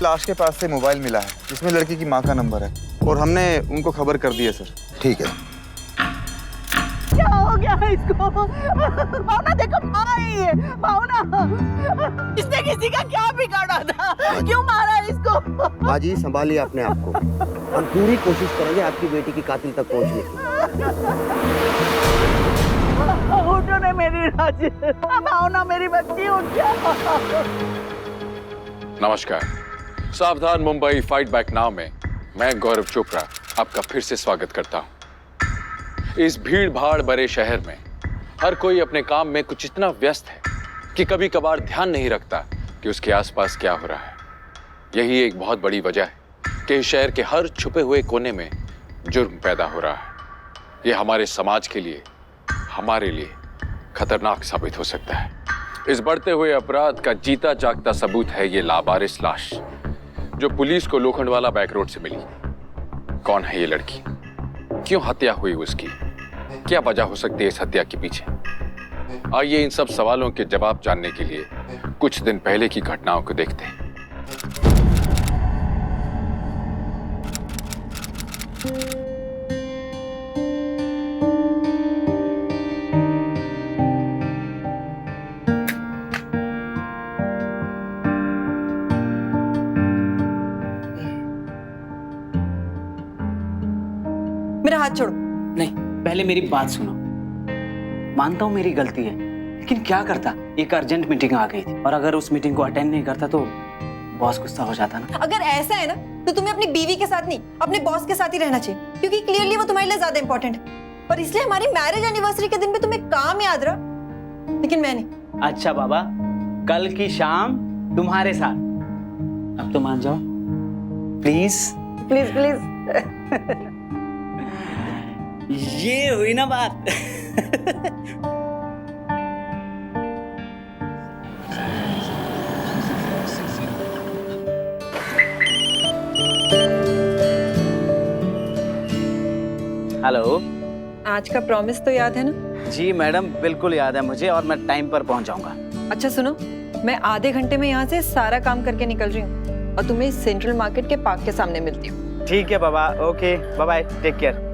लाश के पास से मोबाइल मिला है जिसमें लड़की की माँ का नंबर है और हमने उनको खबर कर दी है सर। ठीक है। क्या हो गया है इसको? भावना देखो, मार रही है। भावना, इसने किसी का क्या बिगाड़ा था? क्यों मारा इसको? बाजी संभालिए अपने आप को। हम पूरी कोशिश करेंगे आपकी बेटी की कातिल तक पहुंचने की। उठो ने मेरी राज, भावना मेरी बच्ची, उठ जा। नमस्कार। सावधान मुंबई फाइट बैक नाउ में मैं गौरव चोपड़ा आपका फिर से स्वागत करता हूं। इस भीड़ भाड़ भरे शहर में हर कोई अपने काम में कुछ इतना व्यस्त है कि कभी कभार ध्यान नहीं रखता कि उसके आसपास क्या हो रहा है। यही एक बहुत बड़ी वजह है कि इस शहर के हर छुपे हुए कोने में जुर्म पैदा हो रहा है। ये हमारे समाज के लिए, हमारे लिए खतरनाक साबित हो सकता है। इस बढ़ते हुए अपराध का जीता जागता सबूत है ये लावारिस लाश जो पुलिस को लोखंडवाला बैक रोड से मिली। कौन है ये लड़की? क्यों हत्या हुई उसकी? क्या वजह हो सकती है इस हत्या के पीछे? आइए इन सब सवालों के जवाब जानने के लिए कुछ दिन पहले की घटनाओं को देखते हैं। मेरा हाथ छोड़ो। नहीं, पहले मेरी बात सुनो। मानता हूँ मेरी गलती है, लेकिन क्या करता, एक अर्जेंट मीटिंग आ गई थी और अगर उस मीटिंग को अटेंड नहीं करता तो बॉस गुस्सा हो जाता ना। अगर ऐसा है ना तो तुम्हें अपनी बीवी के साथ नहीं, अपने बॉस के साथ ही रहना चाहिए, क्योंकि क्लियरली वो तुम्हारे लिए ज्यादा इंपॉर्टेंट है। और इसलिए हमारी मैरिज एनिवर्सरी के दिन पे तुम्हें काम याद रहा, लेकिन मैं नहीं। अच्छा बाबा, कल की शाम तुम्हारे साथ। अब तो मान जाओ प्लीज। Please please. ये हुई ना बात। हेलो। आज का प्रॉमिस तो याद है ना? जी मैडम, बिल्कुल याद है मुझे और मैं टाइम पर पहुंच जाऊंगा। अच्छा सुनो, मैं आधे घंटे में यहाँ से सारा काम करके निकल रही हूँ और तुम्हें सेंट्रल मार्केट के पार्क के सामने मिलती हूँ। ठीक है बाबा, okay, bye bye, take care.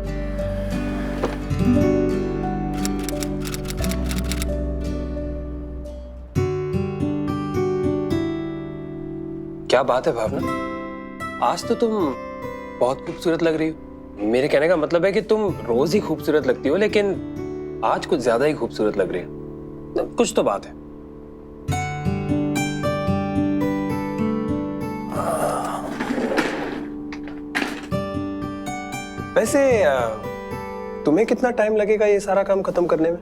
क्या बात है भावना, आज तो तुम बहुत खूबसूरत लग रही हो। मेरे कहने का मतलब है कि तुम रोज ही खूबसूरत लगती हो, लेकिन आज कुछ ज्यादा ही खूबसूरत लग रही हो। कुछ तो बात है। वैसे तुम्हें कितना टाइम लगेगा ये सारा काम खत्म करने में?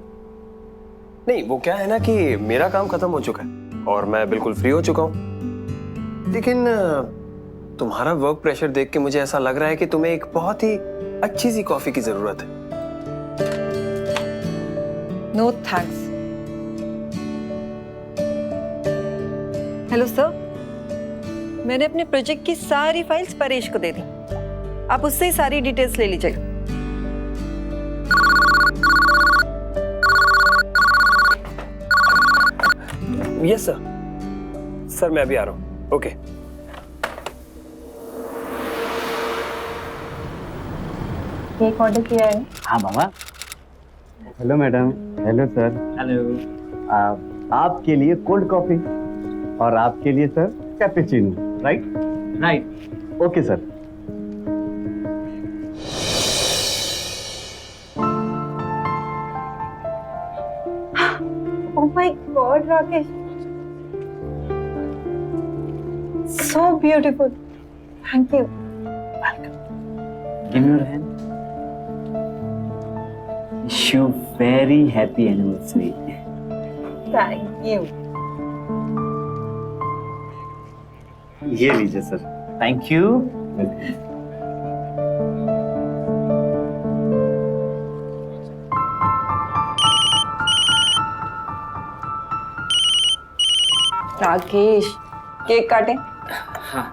नहीं, वो क्या है ना कि मेरा काम खत्म हो चुका है और मैं बिल्कुल फ्री हो चुका हूं। लेकिन तुम्हारा वर्क प्रेशर देख के मुझे ऐसा लग रहा है कि तुम्हें एक बहुत ही अच्छी सी कॉफी की जरूरत है। No thanks. हेलो सर, मैंने अपने प्रोजेक्ट की सारी फाइल्स परेश को दे दी, आप उससे ही सारी डिटेल्स ले लीजिए। Yes sir. सर मैं अभी आ रहा हूँ। ओके। केक ऑर्डर किया है। हाँ बाबा। Hello madam. Hello sir. Hello. आपके लिए कोल्ड कॉफी और आपके लिए sir cappuccino. Right right. Okay sir. Oh my God, Rakesh, so beautiful. Thank you. Give me your hand. Wish you very happy anniversary. Thank you. ये लीजिए sir. Thank you. Rakesh, cake काटे। हाँ।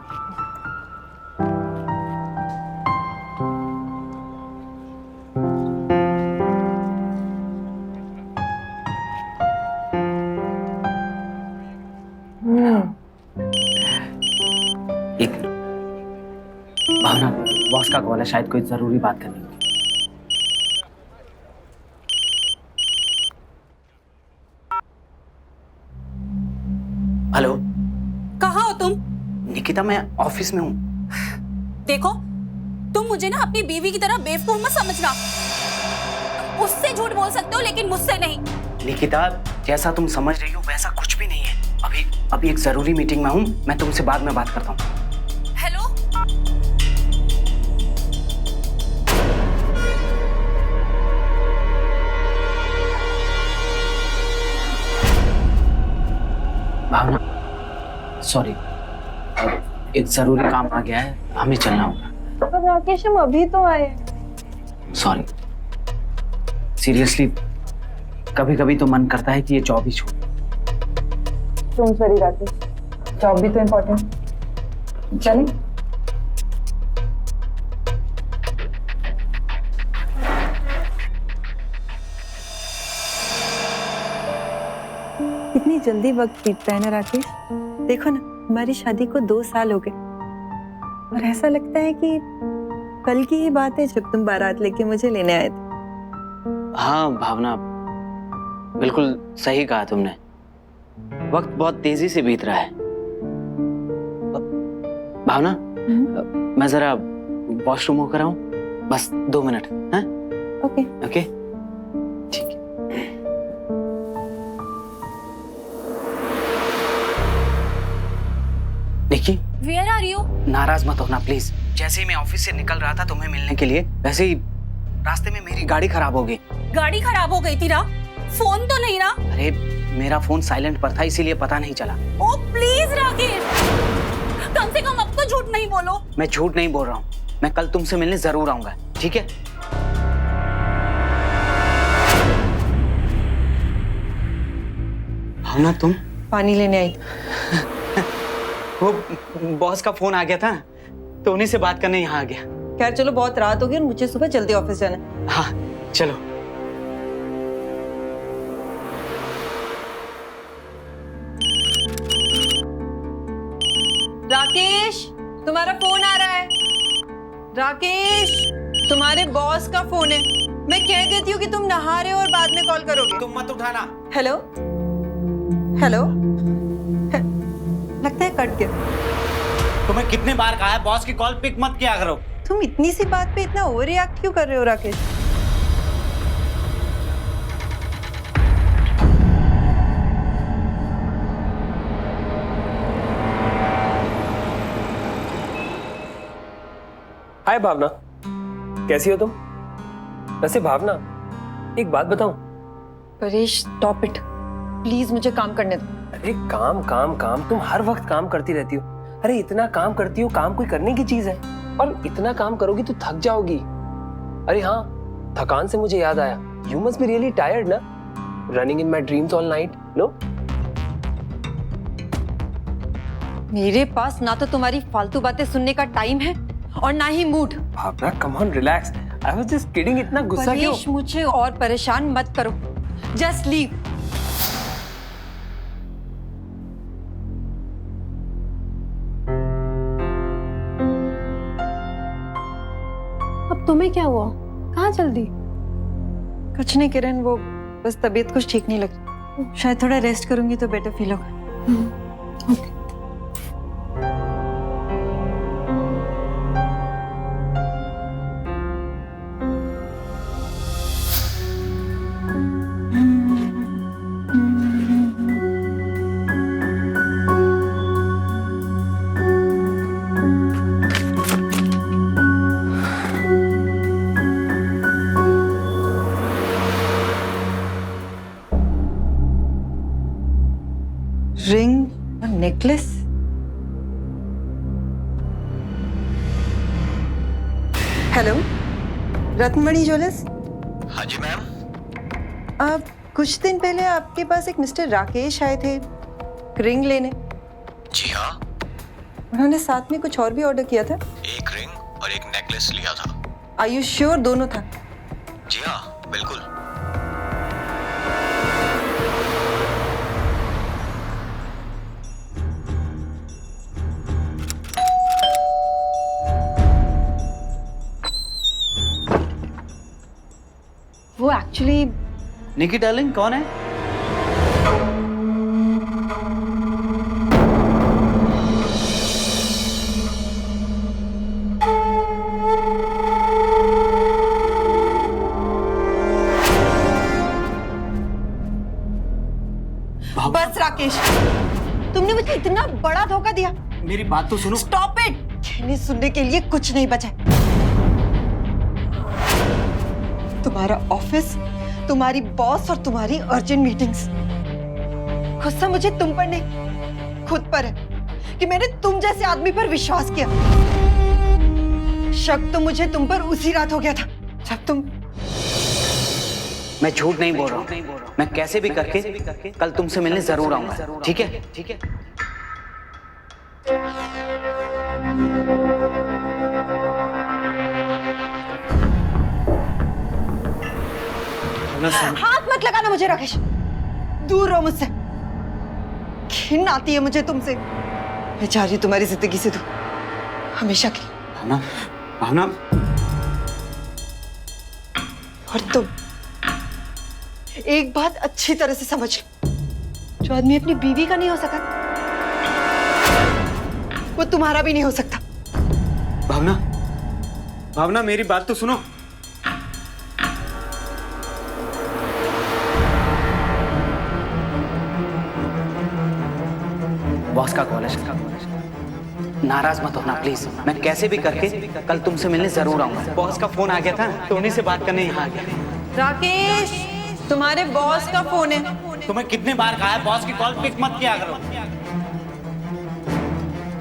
एक का call है, शायद कोई जरूरी बात करनी होगी। हेलो, कहाँ हो तुम? निकिता मैं ऑफिस में हूँ। देखो, तुम मुझे ना अपनी बीवी की तरह बेवकूफ मत समझना। उससे झूठ बोल सकते हो लेकिन मुझसे नहीं। निकिता, जैसा तुम समझ रही हो वैसा कुछ भी नहीं है। अभी एक जरूरी मीटिंग में हूँ, मैं तुमसे बाद में बात करता हूँ। हेलो, भावना, सॉरी, एक जरूरी काम आ गया है, हमें चलना होगा। पर राकेश, हम अभी तो आए। सॉरी, सीरियसली कभी कभी तो मन करता है कि ये जॉब ही छोड़। तुम सॉरी राकेश, जॉब भी तो इम्पोर्टेंट। चलें? कितनी जल्दी वक्त बीतता है ना राकेश। देखो ना, हमारी शादी को 2 साल हो गए और ऐसा लगता है कि कल की ही बात है जब तुम बारात लेके मुझे लेने आए थे। हाँ भावना, बिल्कुल सही कहा तुमने। वक्त बहुत तेजी से बीत रहा है। भावना, मैं जरा वॉशरूम होकर आऊं, बस 2 मिनट। हाँ, ओके ओके, ठीक है। देखिए, वेयर आर यू? नाराज मत होना प्लीज। जैसे ही मैं ऑफिस से निकल रहा था तुम्हें मिलने के लिए, वैसे ही रास्ते में मेरी गाड़ी खराब हो गई। गाड़ी खराब हो गई थी ना? फोन तो नहीं ना? अरे मेरा फोन साइलेंट पर था, इसीलिए पता नहीं चला। ओ प्लीज राकेश, कम से कम अब तो झूठ नहीं बोलो। मैं झूठ नहीं बोल रहा हूँ, मैं कल तुमसे मिलने जरूर आऊंगा, ठीक है? भावना, तुम? पानी लेने आई। वो बॉस का फोन आ गया था, तो उन्हीं से बात करने यहाँ आ गया। खैर चलो, बहुत रात हो गई और मुझे सुबह जल्दी ऑफिस जाना है। हाँ चलो। राकेश, तुम्हारा फोन आ रहा है। राकेश, तुम्हारे बॉस का फोन है। मैं कह देती हूँ कि तुम नहा रहे हो और बाद में कॉल करोगे। तुम मत उठाना। हेलो हेलो, लगता है कट गया। तुम्हें कितने बार कहा है बॉस की कॉल पिक मत किया करो। तुम इतनी सी बात पे इतना ओवर रिएक्ट क्यों कर रहे हो राकेश? हाय भावना, कैसी हो तुम? वैसे भावना, एक बात बताऊं? परेश, स्टॉप इट प्लीज, मुझे काम करने दो। अरे काम काम काम, तुम हर वक्त काम करती रहती हो। अरे इतना काम करती हो, काम कोई करने की चीज है, और इतना काम करोगी तो थक जाओगी। अरे हाँ, थकान से मुझे याद आया, you must be really tired ना, running in my dreams all night, no? मेरे पास ना तो तुम्हारी फालतू बातें सुनने का टाइम है और ना ही mood. Bhavna, come on, relax, I was just kidding. इतना गुस्सा क्यों? परेश, मुझे और परेशान मत करो, जस्ट लीव। अब तुम्हें क्या हुआ? कहाँ चल दी? कुछ नहीं किरण, वो बस तबीयत कुछ ठीक नहीं लग रही। शायद थोड़ा रेस्ट करूंगी तो बेटर फील होगा। ओके। रिंग और नेकलेस। Hello, Ratnamani jewellers. हाँ जी मैम। आप कुछ दिन पहले आपके पास एक मिस्टर राकेश आए थे रिंग लेने। जी हाँ। उन्होंने साथ में कुछ और भी ऑर्डर किया था। एक रिंग और एक नेकलेस लिया था। आर यू श्योर दोनों था? जी हाँ, बिल्कुल। एक्चुअली निकी डार्लिंग कौन है? बस राकेश, तुमने मुझे इतना बड़ा धोखा दिया। मेरी बात तो सुनो। Stop it. कहने सुनने के लिए कुछ नहीं बचा। तुम्हारा ऑफिस, तुम्हारी बॉस और तुम्हारी अर्जेंट मीटिंग्स। गुस्सा मुझे तुम पर नहीं, खुद पर है कि मैंने तुम जैसे आदमी पर विश्वास किया। शक तो मुझे तुम पर उसी रात हो गया था जब तुम। मैं झूठ नहीं बोल रहा हूँ। मैं कैसे भी करके कल तुमसे मिलने जरूर आऊंगा, ठीक है? ठीक है। हाथ मत लगाना मुझे राकेश, दूर रहो मुझसे। घिन आती है मुझे तुमसे। मैं चाह रही हूं तुम्हारी जिंदगी से दूर, हमेशा की। भावना, भावना। और तुम एक बात अच्छी तरह से समझ लो, जो आदमी अपनी बीवी का नहीं हो सका, वो तुम्हारा भी नहीं हो सकता। भावना, भावना मेरी बात तो सुनो। बॉस का कॉल है। नाराज मत होना प्लीज। मैं कैसे भी करके कल तुमसे मिलने जरूर आऊंगा। बॉस का फोन आ गया था तो उन्हीं से बात करने यहाँ आ गया। राकेश, तुम्हारे बॉस का फोन है। तुम्हें कितने बार कहा है बॉस की कॉल पिक मत किया करो।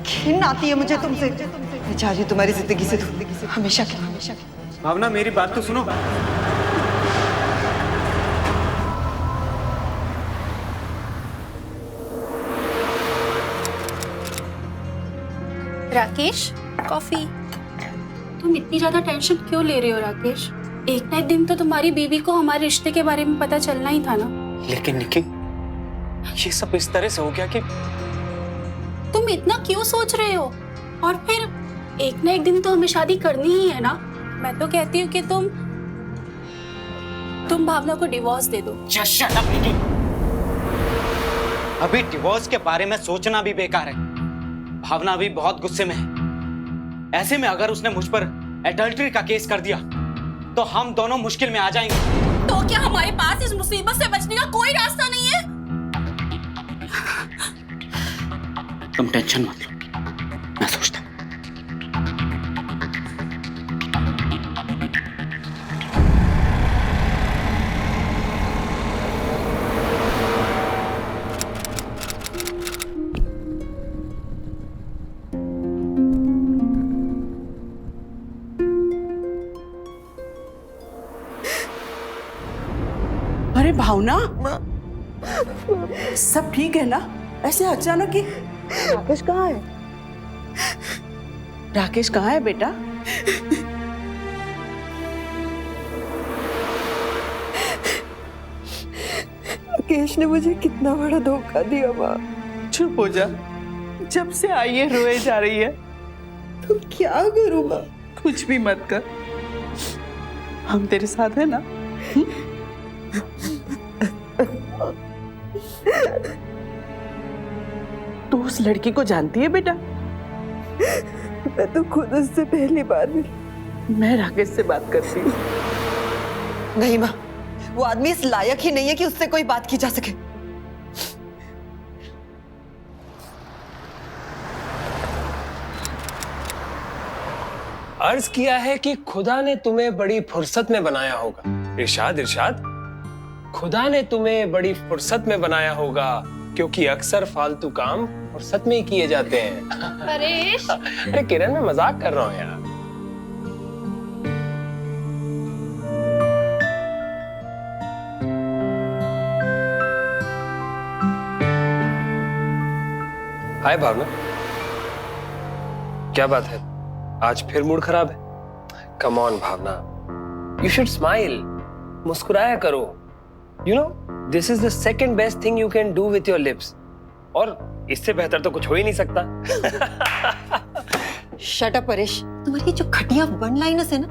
घिन आती है मुझे तुमसे। मैं चाह रही हूं तुम्हारी जिंदगी से दूर, हमेशा की, हमेशा की। भावना मेरी बात तो सुनो। राकेश, कॉफी। तुम इतनी ज्यादा टेंशन क्यों ले रहे हो राकेश? एक ना एक दिन तो तुम्हारी बीवी को हमारे रिश्ते के बारे में पता चलना ही था ना। लेकिन निकी, ये सब इस तरह से हो गया कि तुम इतना क्यों सोच रहे हो? और फिर एक ना एक दिन तो हमें शादी करनी ही है ना। मैं तो कहती हूँ कि तुम भावना को डिवोर्स दे दो। Just shut up, निकी। अभी डिवोर्स के बारे में सोचना भी बेकार है। भावना अभी बहुत गुस्से में है। ऐसे में अगर उसने मुझ पर एडल्ट्री का केस कर दिया तो हम दोनों मुश्किल में आ जाएंगे। तो क्या हमारे पास इस मुसीबत से बचने का कोई रास्ता नहीं है? तुम टेंशन मत लो, मैं सोचता हूं। अरे भावना, सब ठीक है ना? ऐसे अचानक ही। राकेश कहाँ है? राकेश कहाँ है बेटा? राकेश ने मुझे कितना बड़ा धोखा दिया माँ। चुप हो जा। जब से आई है रोए जा रही है। तो क्या करूँ माँ? कुछ भी मत कर, हम तेरे साथ है ना। तू उस लड़की को जानती है बेटा? मैं तो खुद उससे पहली बार मिली। मैं राकेश से बात करती हूँ। नहीं माँ, वो आदमी इस लायक ही नहीं है कि उससे कोई बात की जा सके। अर्ज किया है कि खुदा ने तुम्हें बड़ी फुर्सत में बनाया होगा। इरशाद, इरशाद। खुदा ने तुम्हें बड़ी फुर्सत में बनाया होगा, क्योंकि अक्सर फालतू काम फुर्सत में ही किए जाते हैं। परेश। अरे किरण, मैं मजाक कर रहा हूँ यार। हाय भावना, क्या बात है? आज फिर मूड खराब है? Come on Bhavna, you should smile. मुस्कुराया करो। You know, this is the second best thing you can do with your lips. और इससे बेहतर तो कुछ हो ही नहीं सकता। Shut up Paresh. तुम्हारी जो घटिया वन लाइनर्स है ना,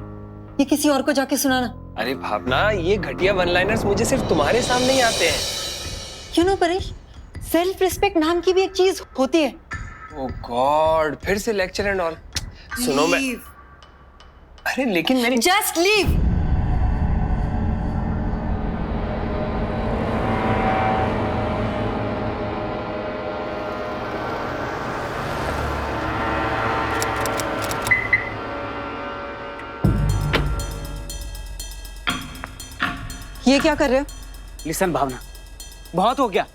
ये किसी और को जाके सुनाना। अरे भावना, ये घटिया वन लाइनर्स मुझे सिर्फ तुम्हारे सामने ही आते हैं। You know Paresh, self respect नाम की भी एक चीज होती है। ओह गॉड, फिर से लेक्चर एंड ऑल। सुनो मैं, अरे लेकिन मेरी जस्ट लीव। ये क्या कर रहे हो? लिसन भावना, बहुत हो गया,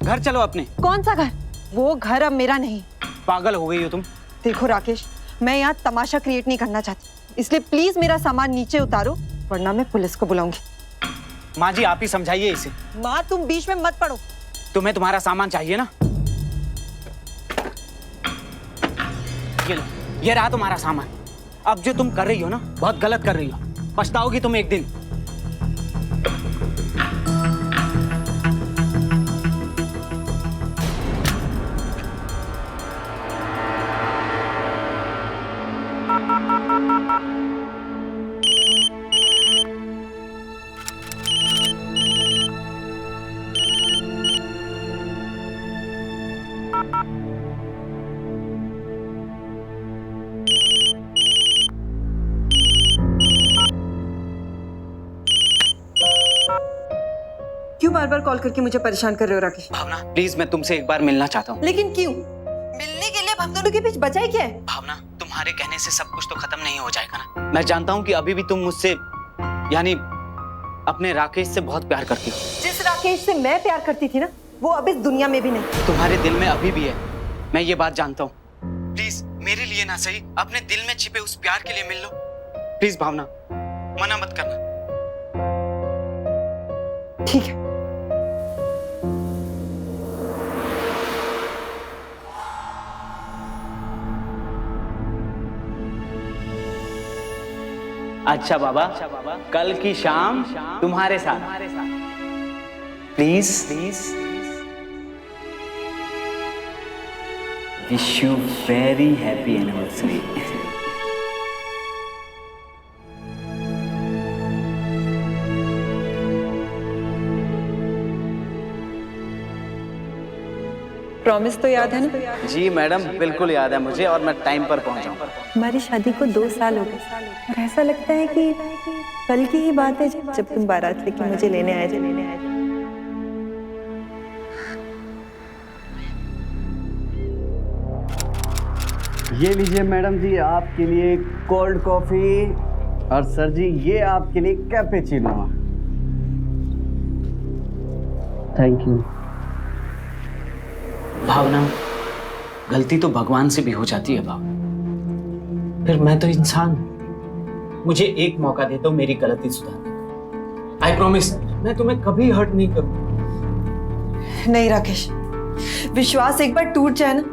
घर चलो अपने। कौन सा घर? वो घर अब मेरा नहीं। पागल हो गई हो तुम। देखो राकेश, मैं यहाँ तमाशा क्रिएट नहीं करना चाहती, इसलिए प्लीज मेरा सामान नीचे उतारो, वरना मैं पुलिस को बुलाऊंगी। माँ जी, आप ही समझाइए इसे। माँ, तुम बीच में मत पड़ो। तुम्हें तुम्हारा सामान चाहिए ना? ये लो, ये रहा तुम्हारा सामान। अब जो तुम कर रही हो ना, बहुत गलत कर रही हो, पछताओगी तुम एक दिन। क्यों बार बार कॉल करके मुझे परेशान कर रहे हो राकेश? भावना प्लीज, मैं तुमसे एक बार मिलना चाहता हूँ। लेकिन क्यों? मिलने के लिए हम दोनों के बीच बचा ही क्या है? भावना, तुम्हारे कहने से सब कुछ तो खत्म नहीं हो जाएगा ना। मैं जानता हूँ कि अभी भी तुम मुझसे, यानी अपने राकेश से बहुत प्यार करती हो। जिस राकेश से मैं प्यार करती थी ना, वो अब इस दुनिया में भी नहीं। तुम्हारे दिल में अभी भी है, मैं ये बात जानता हूँ। प्लीज मेरे लिए ना सही, अपने दिल में छिपे उस प्यार के लिए मिल लो। प्लीज भावना, मना मत करना। ठीक है। अच्छा बाबा, कल की शाम तुम्हारे साथ, please please. Wish you very happy anniversary. Promise तो याद है ना? जी मैडम, बिल्कुल याद है मुझे, और मैं टाइम पर पहुंचाऊंगा। हमारी शादी को 2 साल हो गए और ऐसा लगता है कि कल की ही बात है जब तुम बारात लेके मुझे लेने आए थे। ये लीजिए मैडम जी, आपके लिए कोल्ड कॉफी, और सर जी ये आपके लिए कैपेचिनो। Thank you. भावना, गलती तो भगवान से भी हो जाती है भावना, फिर मैं तो इंसान हूं। मुझे एक मौका दे दो मेरी गलती सुधारने। आई प्रॉमिस, मैं तुम्हें कभी हर्ट नहीं करूंगा। नहीं राकेश, विश्वास एक बार टूट जाए ना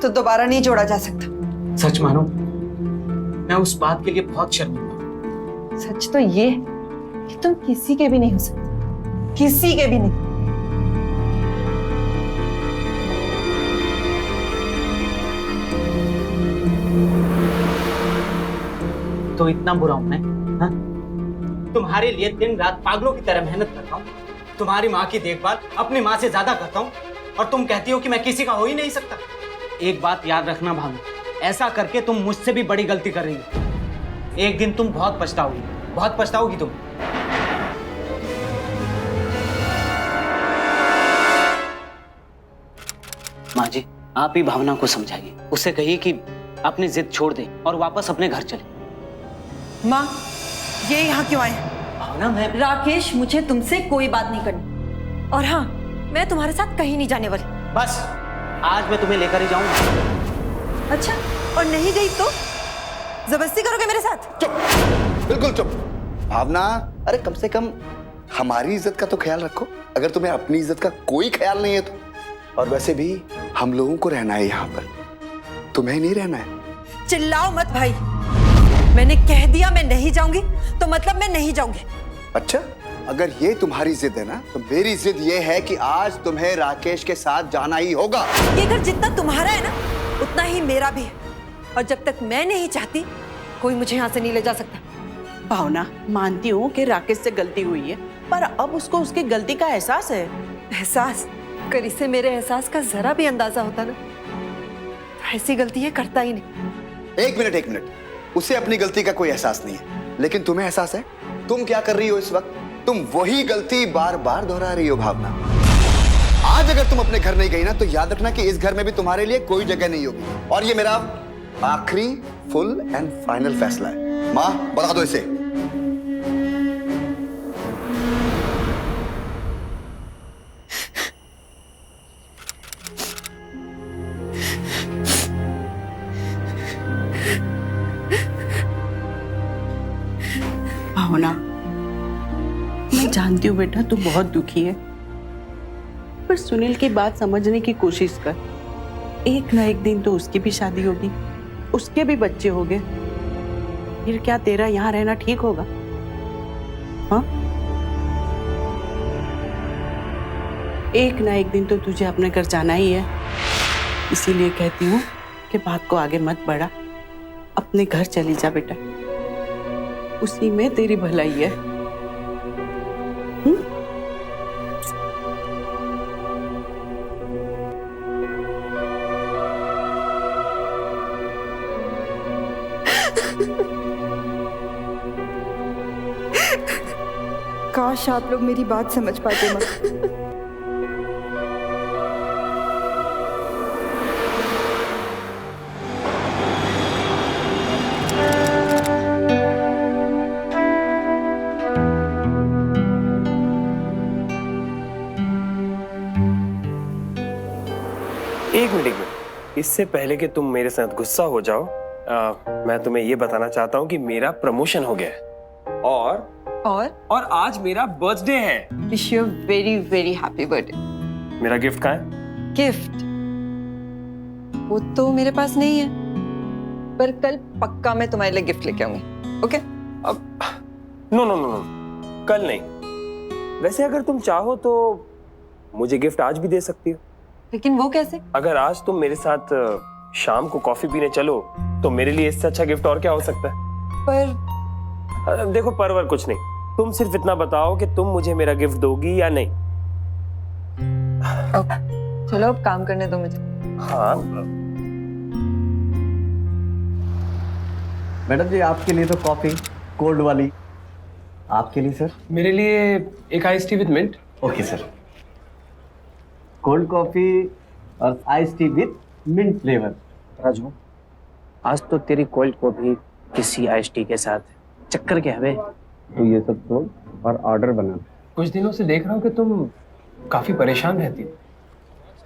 तो दोबारा नहीं जोड़ा जा सकता। सच मानो, मैं उस बात के लिए बहुत शर्मिंदा हूं। सच तो ये है कि तुम किसी के भी नहीं हो सकते, किसी के भी नहीं। तो इतना बुरा हूं मैं? हाँ? तुम्हारे लिए दिन रात पागलों की तरह मेहनत करता हूँ, तुम्हारी माँ की देखभाल अपनी माँ से ज्यादा करता हूँ, और तुम कहती हो कि मैं किसी का हो ही नहीं सकता। एक बात याद रखना भानु, ऐसा करके तुम मुझसे भी बड़ी गलती कर रही हो। एक दिन तुम बहुत पछताओगी, बहुत पछताओगी तुम। माँ जी, आप ही भावना को समझाइए, उससे कहिए कि अपनी जिद छोड़ दे और वापस अपने घर चले। माँ, ये यहाँ क्यों आए? भावना, मैं राकेश, मुझे तुमसे कोई बात नहीं करनी, और हाँ, मैं तुम्हारे साथ कहीं नहीं जाने वाली। बस, आज मैं तुम्हें लेकर ही जाऊंगा। अच्छा, और नहीं गई तो जबरदस्ती करोगे मेरे साथ? चुप, बिल्कुल चुप। भावना, अरे कम से कम हमारी इज्जत का तो ख्याल रखो। अगर तुम्हें अपनी इज्जत का कोई ख्याल नहीं है तो। और वैसे भी हम लोगों को रहना है यहाँ पर, तुम्हें नहीं रहना है। चिल्लाओ मत भाई, मैंने कह दिया मैं नहीं जाऊंगी तो मतलब मैं नहीं जाऊंगी। अच्छा, अगर ये तुम्हारी जिद है ना, तो मेरी जिद ये है कि आज तुम्हें राकेश के साथ जाना ही होगा। ये घर जितना तुम्हारा है ना, उतना ही मेरा भी है, और जब तक मैं नहीं चाहती कोई मुझे यहाँ से नहीं ले जा सकता। भावना, मानती हूँ कि राकेश से गलती हुई है, पर अब उसको उसकी गलती का एहसास है। एहसास? अगर इसे मेरे एहसास का जरा भी अंदाजा होता ना, तो ऐसी गलती ये करता ही नहीं। एक मिनट, उसे अपनी गलती का कोई एहसास नहीं है, लेकिन तुम्हें एहसास है। तुम क्या कर रही हो इस वक्त? तुम वही गलती बार बार दोहरा रही हो भावना। आज अगर तुम अपने घर नहीं गई ना, तो याद रखना कि इस घर में भी तुम्हारे लिए कोई जगह नहीं होगी। और ये मेरा आखिरी फुल एंड फाइनल फैसला है। माँ, बता दो इसे। भावना, मैं जानती हूँ बेटा तू बहुत दुखी है, पर सुनील की बात समझने की कोशिश कर। एक ना एक दिन तो उसकी भी शादी होगी, उसके भी बच्चे होंगे। फिर क्या तेरा यहाँ रहना ठीक होगा? हाँ, एक ना एक दिन तो तुझे अपने घर जाना ही है। इसीलिए कहती हूँ कि बात को आगे मत बढ़ा, अपने घर चली जा बेटा, उसी में तेरी भलाई है। काश आप लोग मेरी बात समझ पाते माँ। एक मिनट, इससे पहले कि तुम मेरे साथ गुस्सा हो जाओ, मैं तुम्हें ये बताना चाहता हूँ कि मेरा प्रमोशन हो गया है और आज मेरा बर्थडे है। Wish you very very happy birthday. मेरा गिफ्ट कहाँ है? गिफ्ट? वो तो मेरे पास नहीं है, पर कल पक्का मैं तुम्हारे लिए गिफ्ट लेके आऊंगी। ओके? अब नो, कल नहीं। वैसे अगर तुम चाहो तो मुझे गिफ्ट आज भी दे सकती हो। लेकिन वो कैसे? अगर आज तुम मेरे साथ शाम को कॉफी पीने चलो तो मेरे लिए इससे अच्छा गिफ्ट और क्या हो सकता है? पर देखो, परवर कुछ नहीं, तुम सिर्फ इतना बताओ कि तुम मुझे मेरा गिफ्ट दोगी या नहीं। चलो अब काम करने दो मुझे। हाँ मैडम जी, आपके लिए तो कॉफी कोल्ड वाली। आपके लिए सर? मेरे लिए एक ice tea with mint. Okay sir, cold coffee और ice tea with mint flavour. Raju, आज तो तेरी कोल्ड कॉफी किसी आइस टी के साथ चक्कर क्या है? तो ये सब तो और ऑर्डर बना। कुछ दिनों से देख रहा हूँ कि तुम काफी परेशान रहती हो।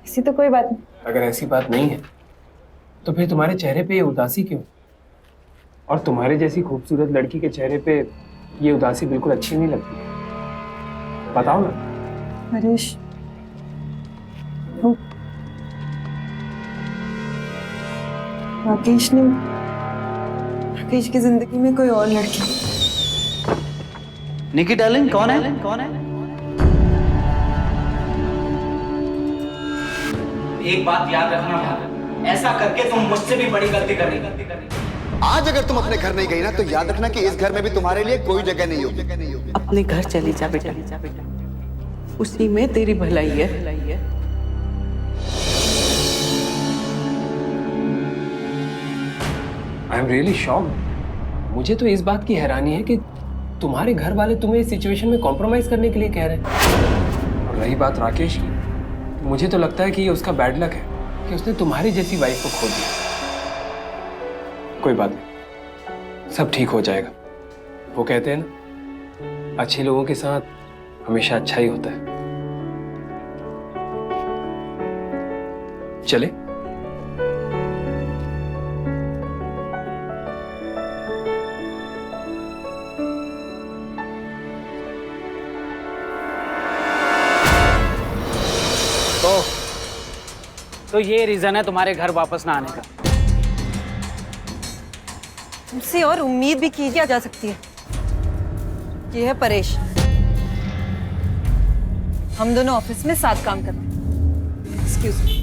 ऐसी तो कोई बात नहीं। अगर ऐसी बात नहीं है तो फिर तुम्हारे चेहरे पे ये उदासी क्यों? और तुम्हारे जैसी खूबसूरत लड़की के चेहरे पे ये उदासी बिल्कुल अच्छी नहीं लगती। बताओ ना। हरीश, राकेश की जिंदगी में कोई और लड़की। निकी डार्लिंग, कौन है? एक बात याद रखना, ऐसा करके तुम मुझसे भी बड़ी गलती कर रही। आज अगर तुम अपने घर नहीं गई ना, तो याद रखना कि इस घर में भी तुम्हारे लिए कोई जगह नहीं होगी। अपने घर चली जा बेटा, उसी में तेरी भलाई है। I am really shocked. मुझे तो इस बात की हैरानी है कि तुम्हारे घर वाले तुम्हें इस सिचुएशन में कॉम्प्रोमाइज करने के लिए कह रहे हैं। और रही बात राकेश की, मुझे तो लगता है कि ये उसका बैड लक है कि उसने तुम्हारी जैसी वाइफ को खो दिया। कोई बात नहीं, सब ठीक हो जाएगा। वो कहते हैं ना, अच्छे लोगों के साथ हमेशा अच्छा ही होता है। चले? तो ये रीजन है तुम्हारे घर वापस ना आने का? तुमसे और उम्मीद भी की जा सकती है। ये है परेश, हम दोनों ऑफिस में साथ काम करते हैं। Excuse me.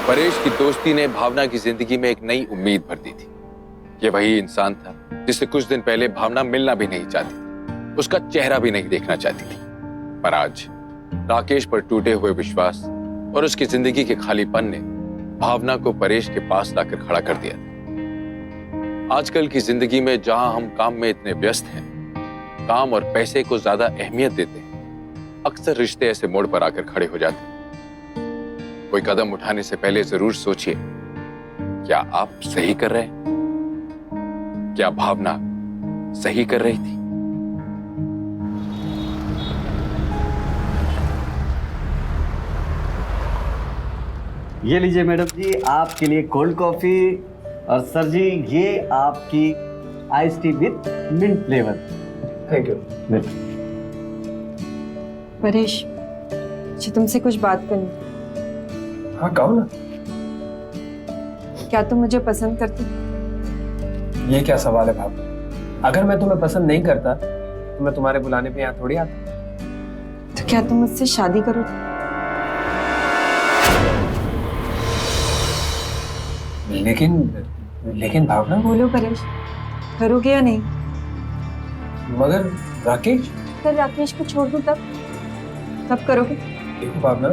परेश की दोस्ती ने भावना की जिंदगी में एक नई उम्मीद भर दी थी। ये वही इंसान था जिससे कुछ दिन पहले भावना मिलना भी नहीं चाहती थी, उसका चेहरा भी नहीं देखना चाहती थी। पर आज राकेश पर टूटे हुए विश्वास और उसकी जिंदगी के खालीपन ने भावना को परेश के पास लाकर खड़ा कर दिया था। आजकल की जिंदगी में जहां हम काम में इतने व्यस्त हैं, काम और पैसे को ज्यादा अहमियत देते हैं, अक्सर रिश्ते ऐसे मोड़ पर आकर खड़े हो जाते हैं। कोई कदम उठाने से पहले जरूर सोचिए, क्या आप सही कर रहे हैं? क्या भावना सही कर रही थी? ये लीजिए मैडम जी, आपके लिए कोल्ड कॉफी। और सर जी, ये आपकी ice tea with mint flavour. Thank you. Paresh, मुझे तुमसे कुछ बात करनी। हाँ कहो ना। क्या तुम मुझे पसंद करते? ये क्या सवाल है भाभी? अगर मैं तुम्हें पसंद नहीं करता तो मैं तुम्हारे बुलाने पे यहाँ थोड़ी आता। तो क्या तुम मुझसे शादी करोगे? लेकिन भावना। बोलो परेश, करोगे या नहीं? मगर राकेश। फिर राकेश को छोड़ दूं तब करोगे? देखो भावना,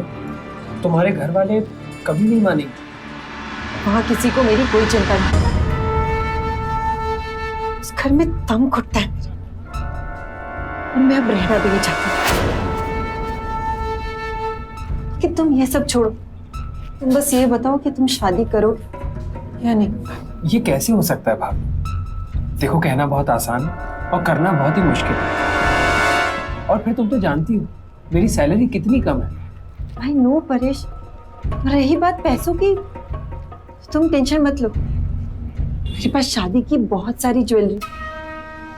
तुम्हारे घर वाले कभी नहीं मानेंगे। वहां किसी को मेरी कोई चिंता नहीं। उस घर में दम घुटता है और मैं अब रहना भी नहीं चाहती। कि तुम ये सब छोड़ो, तुम बस ये बताओ कि तुम शादी करो या नहीं। ये कैसे हो सकता है भाभी? देखो, कहना बहुत आसान है और करना बहुत ही मुश्किल है। और फिर तुम तो जानती हो मेरी सैलरी कितनी कम है। भाई नो परेश, रही बात पैसों की, तुम टेंशन मत लो। मेरे पास शादी की बहुत सारी ज्वेलरी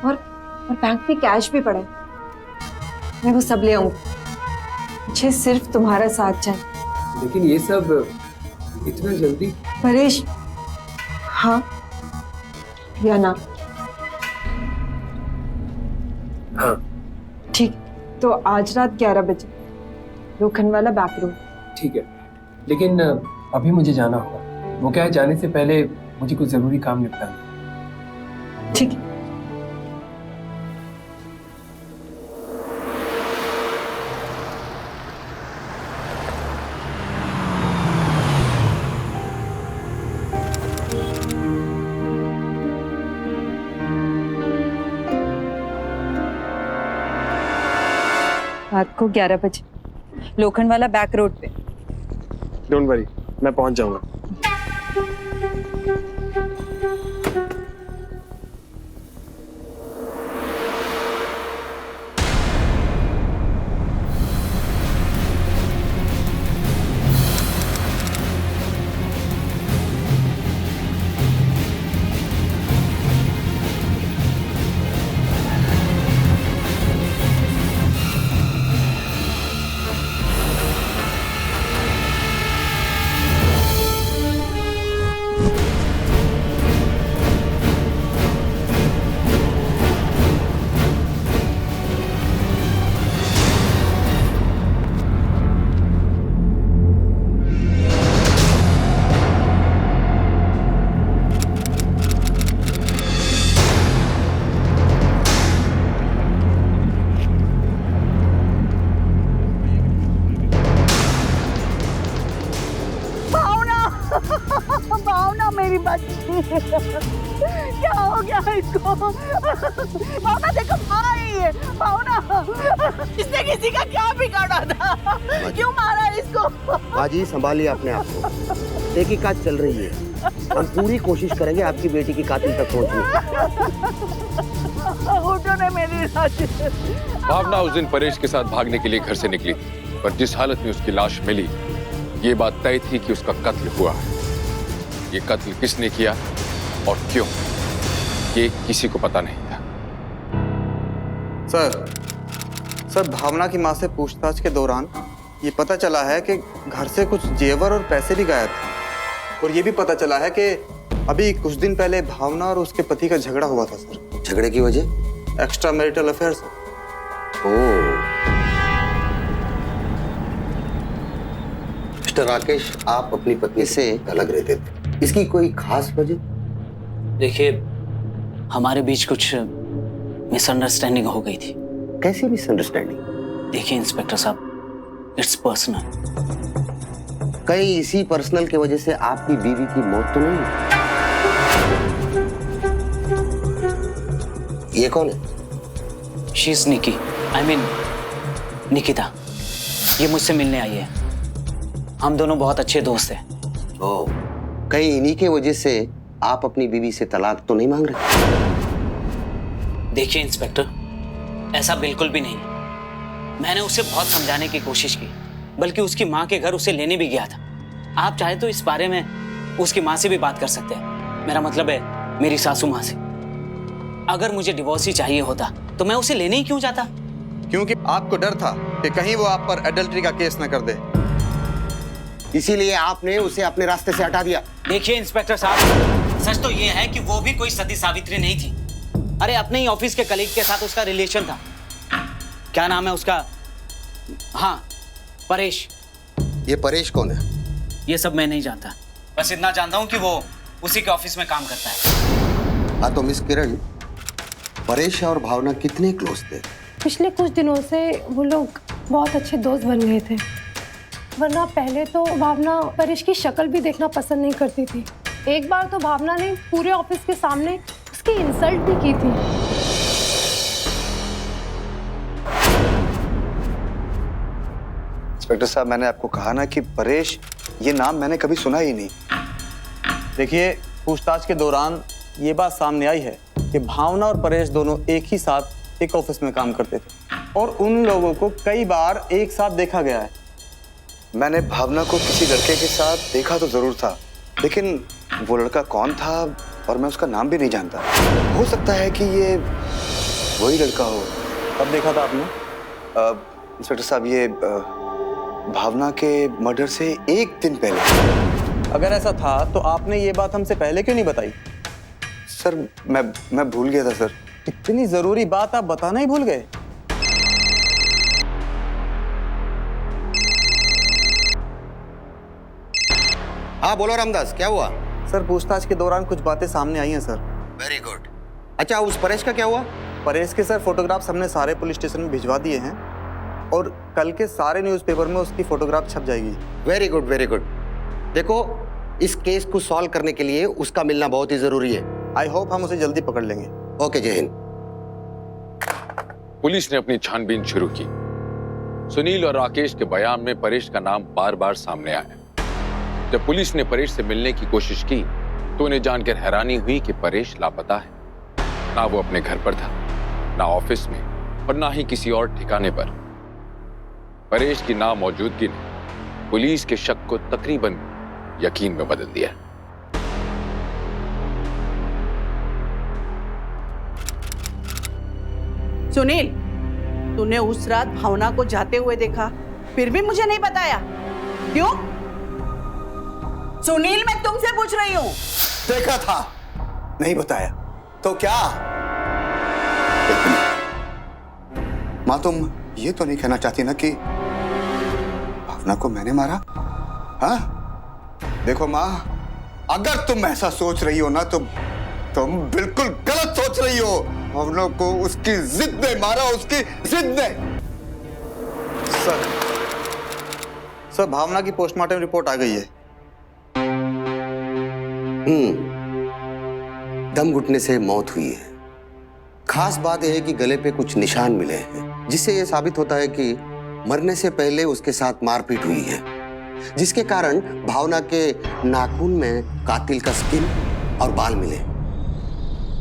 और बैंक में कैश भी पड़ा है। मैं वो सब ले आऊंगी। मुझे सिर्फ तुम्हारा साथ चाहिए। लेकिन ये सब इतना जल्दी? परेश, हाँ या ना? हाँ। ठीक, तो आज रात 11 बजे लोखंडवाला बैक रोड। ठीक है, लेकिन अभी मुझे जाना होगा। वो क्या है, जाने से पहले मुझे कुछ जरूरी काम निपटाना है। ठीक है। रात को 11 बजे लोखंडवाला बैक रोड पे। डोंट वरी, मैं पहुंच जाऊंगा। क्या हो गया इसको? भावना देखो मार रही है। भावना, इसने किसी का क्या बिगाड़ा था? क्यों मारा इसको? बाजी संभालिए अपने आप को, तहकीकात चल रही है। हम पूरी कोशिश करेंगे आपकी बेटी की कातिल तक पहुंचने की। उठो ने मेरी लाश। भावना उस दिन परेश के साथ भागने के लिए घर से निकली थी, पर जिस हालत में उसकी लाश मिली, ये बात तय थी कि उसका कत्ल हुआ है। ये कत्ल किसने किया और क्यों, ये किसी को पता नहीं था। सर भावना की माँ से पूछताछ के दौरान ये पता चला है कि घर से कुछ जेवर और पैसे भी गायब थे, और ये भी पता चला है कि अभी कुछ दिन पहले भावना और उसके पति का झगड़ा हुआ था सर। झगड़े की वजह? Extra marital affair sir. Mister Rakesh, आप अपनी पत्नी से अलग रहते थे, इसकी कोई खास वजह? देखिए, हमारे बीच कुछ मिसअंडरस्टैंडिंग हो गई थी। कैसी मिसअंडरस्टैंडिंग? देखिए इंस्पेक्टर साहब, इट्स पर्सनल। कहीं इसी पर्सनल की वजह से आपकी बीवी की मौत तो नहीं? ये कौन है? She is Nikki, I mean Nikita. ये मुझसे मिलने आई है। हम दोनों बहुत अच्छे दोस्त हैं। ओह, कहीं इन्हीं के वजह से आप अपनी बीवी से तलाक तो नहीं मांग रहे? देखिए इंस्पेक्टर, ऐसा बिल्कुल भी नहीं। मैंने उसे बहुत समझाने की कोशिश की, बल्कि उसकी माँ के घर उसे लेने भी गया था। आप चाहे तो इस बारे में उसकी माँ से भी बात कर सकते हैं। मेरा मतलब है मेरी सासू माँ से। अगर मुझे डिवोर्स ही चाहिए होता तो मैं उसे लेने ही क्यों जाता? क्योंकि आपको डर था कि कहीं वो आप पर एडल्ट्री का केस न कर दे, इसीलिए आपने उसे अपने रास्ते से हटा दिया। देखिए इंस्पेक्टर साहब, सच तो ये है कि वो भी कोई सती सावित्री नहीं थी। अरे अपने ही ऑफिस के कलीग के साथ उसका रिलेशन था। क्या नाम है उसका? हाँ, परेश। ये परेश कौन है? ये सब मैं नहीं जानता, बस इतना जानता हूँ कि वो उसी के ऑफिस में काम करता है। हाँ, तो मिस किरण, परेश और भावना कितने क्लोज थे? पिछले कुछ दिनों से वो लोग बहुत अच्छे दोस्त बन गए थे, वरना पहले तो भावना परेश की शक्ल भी देखना पसंद नहीं करती थी। एक बार तो भावना ने पूरे ऑफिस के सामने उसकी इंसल्ट भी की थी। इंस्पेक्टर साहब, मैंने आपको कहा ना कि परेश, ये नाम मैंने कभी सुना ही नहीं। देखिए, पूछताछ के दौरान ये बात सामने आई है कि भावना और परेश दोनों एक ही साथ एक ऑफिस में काम करते थे और उन लोगों को कई बार एक साथ देखा गया है। मैंने भावना को किसी लड़के के साथ देखा तो जरूर था, लेकिन वो लड़का कौन था और मैं उसका नाम भी नहीं जानता। हो सकता है कि ये वही लड़का हो। कब देखा था आपने? इंस्पेक्टर साहब, ये भावना के मर्डर से एक दिन पहले। अगर ऐसा था तो आपने ये बात हमसे पहले क्यों नहीं बताई? सर, मैं भूल गया था सर। इतनी जरूरी बात आप बताना ही भूल गए? हाँ बोलो रामदास, क्या हुआ? सर, पूछताछ के दौरान कुछ बातें सामने आई हैं सर। Very good. अच्छा, उस परेश का क्या हुआ? परेश के सर फोटोग्राफ्स हमने सारे पुलिस स्टेशन में भिजवा दिए हैं और कल के सारे न्यूज़पेपर में उसकी फोटोग्राफ छप जाएगी। Very good, very good. देखो, इस केस को सॉल्व करने के लिए उसका मिलना बहुत ही जरूरी है। आई होप हम उसे जल्दी पकड़ लेंगे। ओके, जय हिंद। पुलिस ने अपनी छानबीन शुरू की। सुनील और राकेश के बयान में परेश का नाम बार बार सामने आया। जब पुलिस ने परेश से मिलने की कोशिश की तो उन्हें जानकर हैरानी हुई कि परेश लापता है। ना वो अपने घर पर था, ना ऑफिस में, और ना ही किसी और ठिकाने पर। परेश की नामौजूदगी ने पुलिस के शक को तकरीबन यकीन में बदल दिया। सुनील, तूने उस रात भावना को जाते हुए देखा, फिर भी मुझे नहीं बताया, क्यों? सुनील, मैं तुमसे पूछ रही हूँ। देखा था, नहीं बताया तो क्या? माँ, तुम ये तो नहीं कहना चाहती ना कि भावना को मैंने मारा? हाँ? देखो माँ, अगर तुम ऐसा सोच रही हो ना तो तुम बिल्कुल गलत सोच रही हो। भावना को उसकी जिद ने मारा, उसकी जिद ने। सर, भावना की पोस्टमार्टम रिपोर्ट आ गई है। दम घुटने से मौत हुई है। खास बात यह है कि गले पे कुछ निशान मिले हैं, जिससे यह साबित होता है कि मरने से पहले उसके साथ मारपीट हुई है, जिसके कारण भावना के नाखून में कातिल का स्किन और बाल मिले।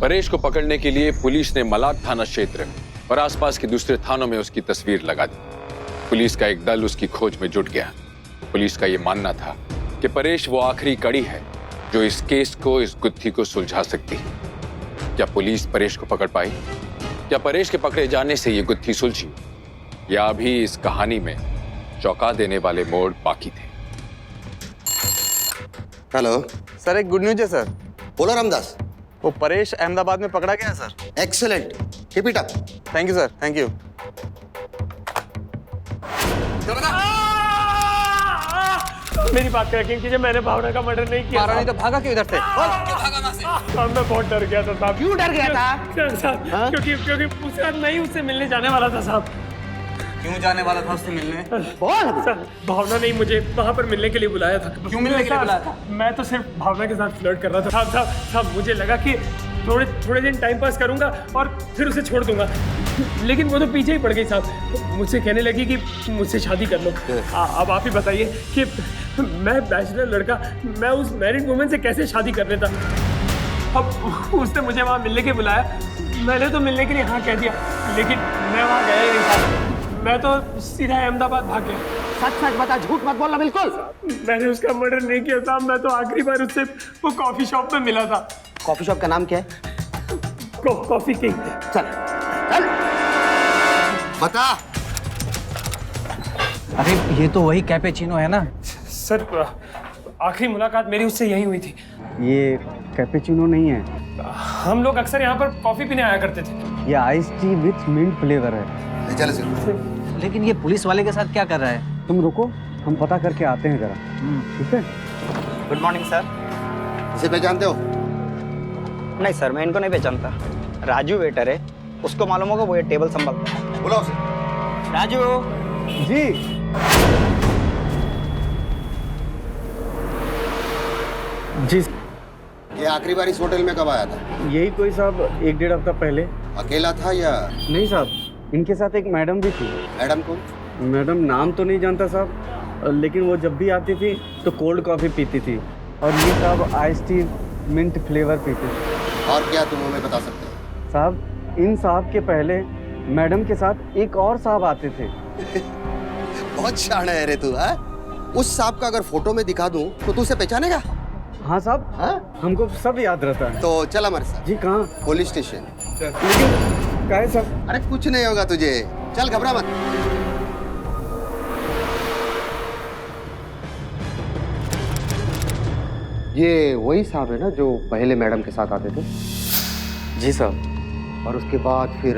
परेश को पकड़ने के लिए पुलिस ने मलाड थाना क्षेत्र और आसपास के दूसरे थानों में उसकी तस्वीर लगा दी। पुलिस का एक दल उसकी खोज में जुट गया। पुलिस का यह मानना था कि परेश वो आखिरी कड़ी है जो इस केस को, इस गुत्थी को सुलझा सकती है। क्या पुलिस परेश को पकड़ पाई? क्या परेश के पकड़े जाने से ये गुत्थी सुलझी, या अभी इस कहानी में चौंका देने वाले मोड़ बाकी थे? हेलो सर, एक गुड न्यूज है सर। बोलो रामदास। वो परेश अहमदाबाद में पकड़ा गया है sir. Excellent, keep it up. Thank you sir, thank you. मेरी बात का यकीन कीजिए, मैंने भावना का मर्डर नहीं किया। नहीं तो भागा क्यों इधर से? क्यों भागा वहाँ से? मैं बहुत डर गया था साहब। क्यों डर गया था? साहब, क्योंकि उसके बाद मैं ही उससे मिलने जाने वाला था साहब। क्यों जाने वाला था उससे मिलने? सर, भावना ने मुझे वहाँ पर मिलने के लिए बुलाया था। क्यों मिलने के लिए बुलाया था? मैं तो सिर्फ भावना के साथ फ्लर्ट कर रहा था। साहब, मुझे लगा कि थोड़े दिन टाइम पास करूंगा और फिर उसे छोड़ दूंगा, लेकिन वो तो पीछे ही पड़ गई साहब। मुझसे कहने लगी कि मुझसे शादी कर लो। अब आप ही बताइए कि मैं बैचलर लड़का, मैं उस मैरिड वुमेन से कैसे शादी कर लेता। अब उसने मुझे वहाँ मिलने के बुलाया, मैंने तो मिलने के लिए हाँ कह दिया, लेकिन मैं वहाँ गया ही नहीं था। मैं तो सीधा अहमदाबाद भाग गया। सच सच बता, झूठ मत बोलना बिल्कुल। मैंने उसका मर्डर नहीं किया साहब। मैं तो आखिरी बार उससे वो कॉफी शॉप में मिला था। कॉफी शॉप का नाम क्या है? Coffee king. चल चल बता। अरे ये तो वही कैपेचिनो है ना? सर, आखिरी मुलाकात मेरी उससे यही हुई थी। ये कैपेचिनो नहीं है, हम लोग अक्सर यहाँ पर कॉफी पीने आया करते थे। ये ice tea with mint flavour है। चल लेकिन ये पुलिस वाले के साथ क्या कर रहा है? तुम रुको, हम पता करके आते हैं जरा। ठीक है? Good morning sir. इसे पहचानते हो? नहीं सर, मैं इनको नहीं पहचानता। राजू वेटर है, उसको मालूम होगा, वो ये टेबल संभालता है। बुलाओ उसे। राजू जी। जी ये आखिरी बार इस होटल में कब आया था? यही कोई साहब 1-1.5 हफ्ता पहले। अकेला था या? नहीं साहब, इनके साथ एक मैडम भी थी। मैडम कौन? मैडम नाम तो नहीं जानता साहब, लेकिन वो जब भी आती थी तो कोल्ड कॉफ़ी पीती थी, और ये साहब आइस टी मिंट फ्लेवर पीते थे। और क्या तुम हमें बता सकते हो? साहब, इन साहब के पहले मैडम के साथ एक और साहब आते थे। बहुत शाना है रे तू। हाँ, उस सांप का अगर फोटो में दिखा दूं तो तू उसे पहचानेगा? हाँ साहब। हाँ? हमको सब याद रहता है। तो चल हमारे साथ। जी कहाँ? Police station. लेकिन काहे साहब? अरे कुछ नहीं होगा तुझे, चल घबरा मत। ये वही साहब है ना जो पहले मैडम के साथ आते थे? जी साहब। और उसके बाद फिर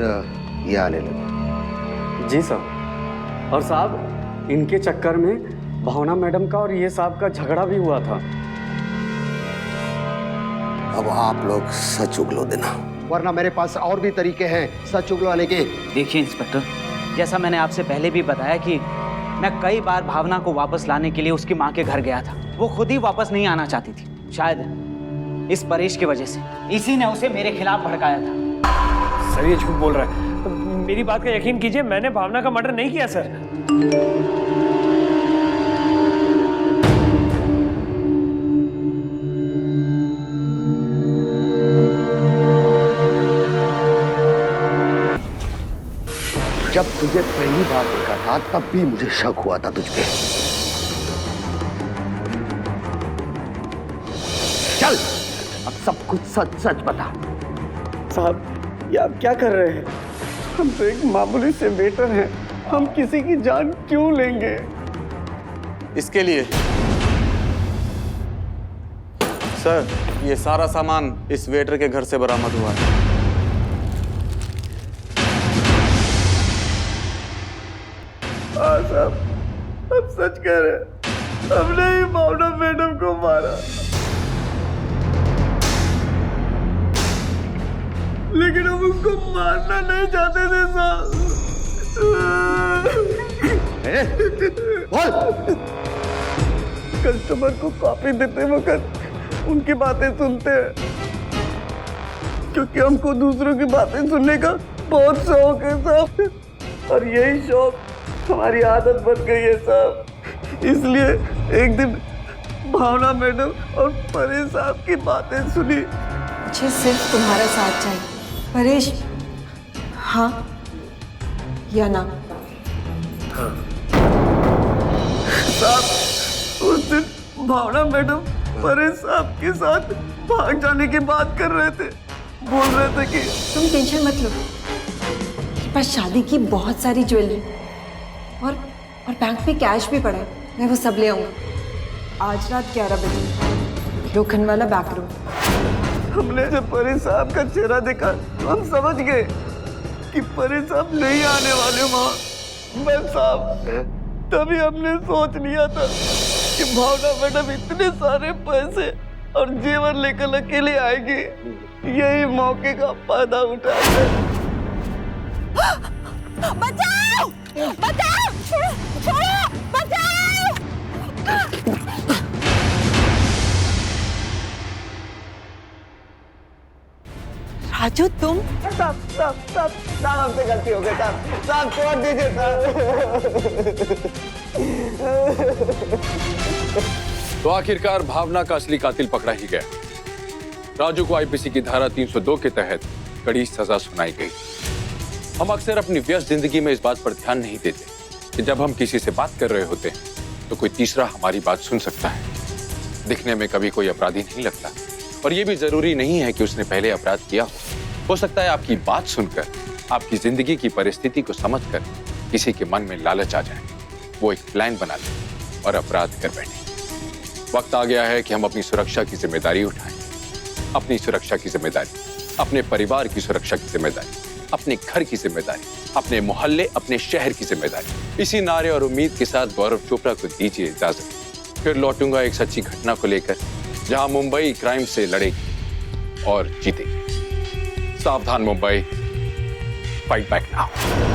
ये आने लगे? जी साहब। और साहब, इनके चक्कर में भावना मैडम का और ये साहब का झगड़ा भी हुआ था। अब आप लोग सच उगलो देना, वरना मेरे पास और भी तरीके हैं सच उगलवाने के। देखिए इंस्पेक्टर, जैसा मैंने आपसे पहले भी बताया कि मैं कई बार भावना को वापस लाने के लिए उसकी माँ के घर गया था। वो खुद ही वापस नहीं आना चाहती थी। शायद इस परेश की वजह से, इसी ने उसे मेरे खिलाफ भड़काया था। सर, ये झूठ बोल रहा है। मेरी बात का यकीन कीजिए, मैंने भावना का मर्डर नहीं किया सर। जब तुझे पहली बार देखा था तब भी मुझे शक हुआ था तुझ पे। चल अब सब कुछ सच सच बता। साहब, ये आप क्या कर रहे हैं? हम तो एक मामूली से वेटर हैं, हम किसी की जान क्यों लेंगे? इसके लिए सर, ये सारा सामान इस वेटर के घर से बरामद हुआ है। हाँ साहब, हम सच कह रहे हैं, हमने ही भावना मैडम को मारा, लेकिन हम उसको मारना नहीं चाहते थे साहब। बोल। कस्टमर को कॉफी देते वक्त उनकी बातें सुनते हैं, क्योंकि हमको दूसरों की बातें सुनने का बहुत शौक है साहब, और यही शौक हमारी आदत बन गई है साहब। इसलिए एक दिन भावना मैडम और परेश साहब की बातें सुनी। मुझे सिर्फ तुम्हारा साथ चाहिए परेश, हाँ या ना? साहब उस दिन भावना मैडम परेश साहब के साथ भाग जाने की बात कर रहे थे, बोल रहे थे कि तुम टेंशन मत लो, मेरे पास शादी की बहुत सारी ज्वेलरी और बैंक में कैश भी पड़ा है, मैं वो सब ले आऊंगा आज रात 11 बजे लोखंड वाला बैक रूम। हमने जब परेश साहब का चेहरा देखा तो हम समझ गए कि परेश साहब नहीं आने वाले वहां। बस साहब तभी हमने सोच लिया था कि भावना मैडम इतने सारे पैसे और जेवर लेकर अकेले आएगी, यही मौके का फायदा उठाकर। बचाओ! बचाओ! छोड़ो! बचाओ! राजू तुम? साहब हमसे गलती हो गई साहब छोड़ दीजिए साहब। तो आखिरकार भावना का असली कातिल पकड़ा ही गया। राजू को आईपीसी की धारा 302 के तहत कड़ी सजा सुनाई गई। हम अक्सर अपनी व्यस्त जिंदगी में इस बात पर ध्यान नहीं देते कि जब हम किसी से बात कर रहे होते हैं तो कोई तीसरा हमारी बात सुन सकता है। दिखने में कभी कोई अपराधी नहीं लगता, और ये भी जरूरी नहीं है कि उसने पहले अपराध किया हो सकता है आपकी बात सुनकर, आपकी जिंदगी की परिस्थिति को समझकर किसी के मन में लालच आ जाए, वो एक प्लान बना ले और अपराध कर बैठे। वक्त आ गया है कि हम अपनी सुरक्षा की जिम्मेदारी उठाएं। अपनी सुरक्षा की जिम्मेदारी, अपने परिवार की सुरक्षा की जिम्मेदारी, अपने घर की जिम्मेदारी, अपने मोहल्ले, अपने शहर की जिम्मेदारी। इसी नारे और उम्मीद के साथ गौरव चोपड़ा को दीजिए इजाजत। फिर लौटूंगा एक सच्ची घटना को लेकर, जहां मुंबई क्राइम से लड़ेगी और जीतेगी। सावधान मुंबई, फाइट बैक नाउ।